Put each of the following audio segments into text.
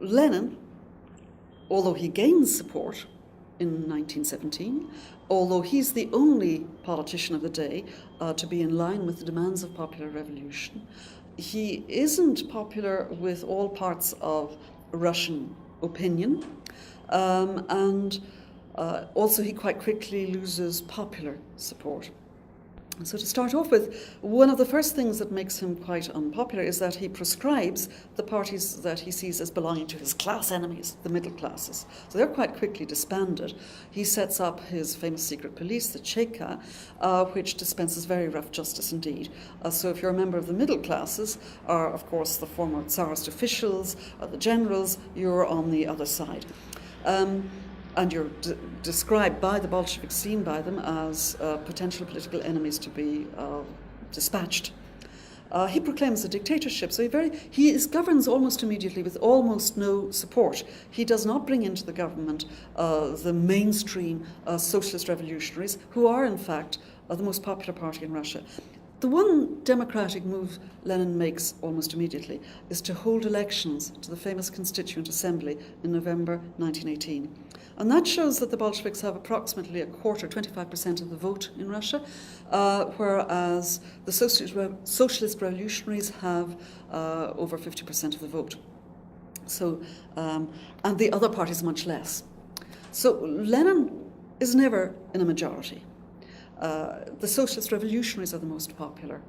Lenin, although he gains support in 1917, although he's the only politician of the day to be in line with the demands of popular revolution, he isn't popular with all parts of Russian opinion, and also he quite quickly loses popular support. So to start off with, one of the first things that makes him quite unpopular is that he proscribes the parties that he sees as belonging to his class enemies, the middle classes. So they're quite quickly disbanded. He sets up his famous secret police, the Cheka, which dispenses very rough justice indeed. So if you're a member of the middle classes, are of course the former Tsarist officials, the generals, you're on the other side. And you're described by the Bolsheviks, seen by them, as potential political enemies to be dispatched. He proclaims a dictatorship, so he governs almost immediately with almost no support. He does not bring into the government the mainstream socialist revolutionaries, who are in fact the most popular party in Russia. The one democratic move Lenin makes almost immediately is to hold elections to the famous Constituent Assembly in November 1918. And that shows that the Bolsheviks have approximately a quarter, 25% of the vote in Russia, whereas the socialist revolutionaries have over 50% of the vote. So, and the other parties much less. So Lenin is never in a majority. The socialist revolutionaries are the most popular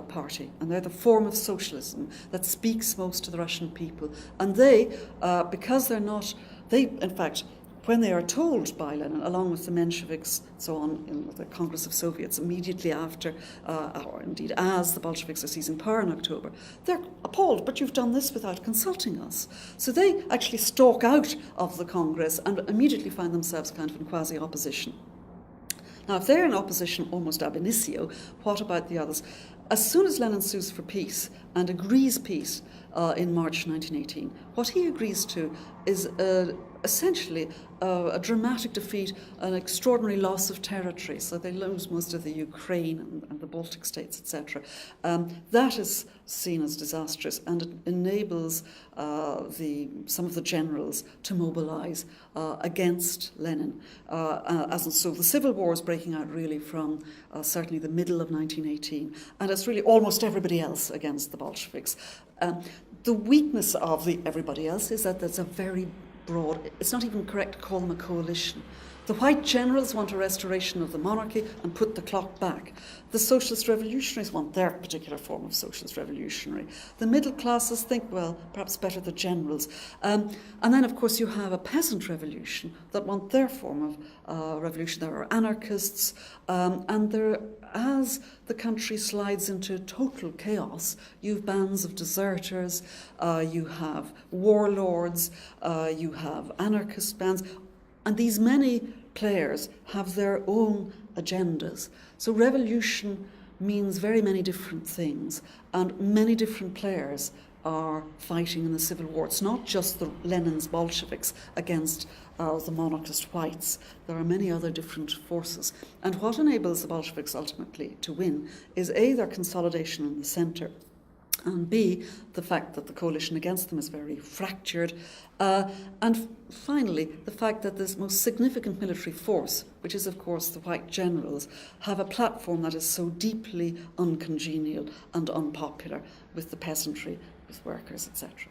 party, and they're the form of socialism that speaks most to the Russian people. And they, because in fact, when they are told by Lenin, along with the Mensheviks, so on, in the Congress of Soviets, immediately after, or indeed as the Bolsheviks are seizing power in October, they're appalled, but you've done this without consulting us. So they actually stalk out of the Congress and immediately find themselves kind of in quasi-opposition. Now, if they're in opposition almost ab initio, what about the others? As soon as Lenin sues for peace and agrees peace in March 1918, what he agrees to is essentially a dramatic defeat, an extraordinary loss of territory. So they lose most of the Ukraine and the Baltic states, etc. That is seen as disastrous, and it enables some of the generals to mobilize against Lenin. So the civil war is breaking out really from certainly the middle of 1918, and it's really almost everybody else against the Bolsheviks. The weakness of the everybody else is that there's a very broad, it's not even correct to call them a coalition. The white generals want a restoration of the monarchy and put the clock back. The socialist revolutionaries want their particular form of socialist revolutionary. The middle classes think, well, perhaps better the generals. And then, of course, you have a peasant revolution that want their form of revolution. There are anarchists, and as the country slides into total chaos, you have bands of deserters, you have warlords, you have anarchist bands, and these many players have their own agendas. So revolution means very many different things, and many different players are fighting in the civil war. It's not just Lenin's Bolsheviks against the monarchist whites. There are many other different forces. And what enables the Bolsheviks ultimately to win is A, their consolidation in the centre, and B, the fact that the coalition against them is very fractured, and finally, the fact that this most significant military force, which is of course the white generals, have a platform that is so deeply uncongenial and unpopular with the peasantry, with workers, etc.